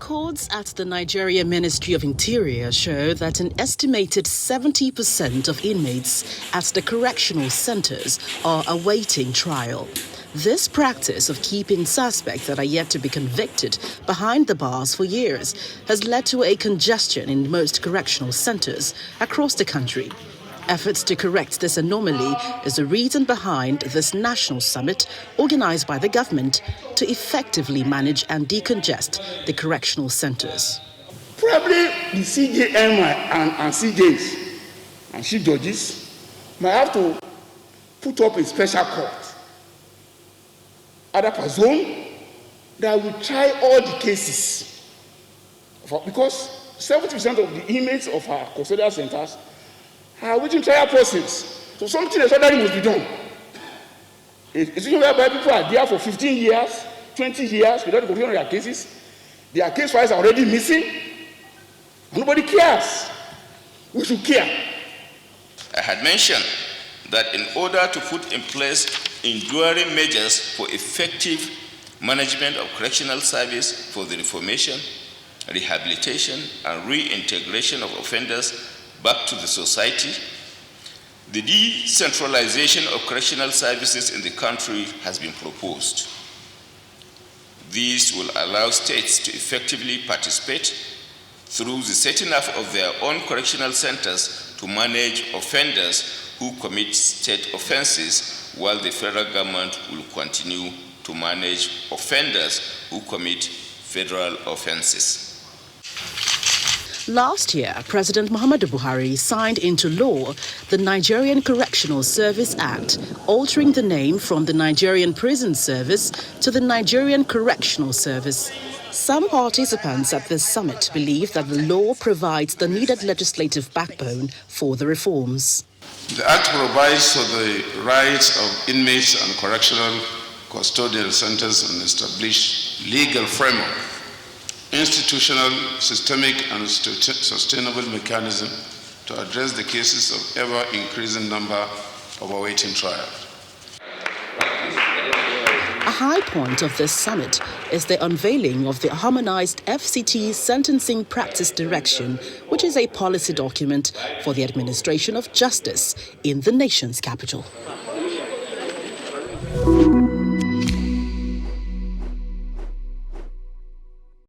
Records at the Nigeria Ministry of Interior show that an estimated 70% of inmates at the correctional centers are awaiting trial. This practice of keeping suspects that are yet to be convicted behind the bars for years has led to a congestion in most correctional centers across the country. Efforts to correct this anomaly is the reason behind this national summit organized by the government to effectively manage and decongest the correctional centers. Probably the CJM and CJs and chief judges might have to put up a special court, either per zone, that will try all the cases. Because 70% of the inmates of our custodial centers are waiting trial process. So something extraordinary must be done. It's whereby people are there for 15 years, 20 years without completing their cases. Their case files are already missing. Nobody cares. We should care. I had mentioned that in order to put in place enduring measures for effective management of correctional service for the reformation, rehabilitation, and reintegration of offenders back to the society, the decentralization of correctional services in the country has been proposed. This will allow states to effectively participate through the setting up of their own correctional centers to manage offenders who commit state offenses, while the federal government will continue to manage offenders who commit federal offenses. Last year, President Muhammadu Buhari signed into law the Nigerian Correctional Service Act, altering the name from the Nigerian Prison Service to the Nigerian Correctional Service. Some participants at this summit believe that the law provides the needed legislative backbone for the reforms. The Act provides for the rights of inmates and correctional custodial centers and established legal framework, institutional, systemic, and sustainable mechanism to address the cases of ever-increasing number of awaiting trial. A high point of this summit is the unveiling of the harmonized FCT Sentencing Practice Direction, which is a policy document for the administration of justice in the nation's capital.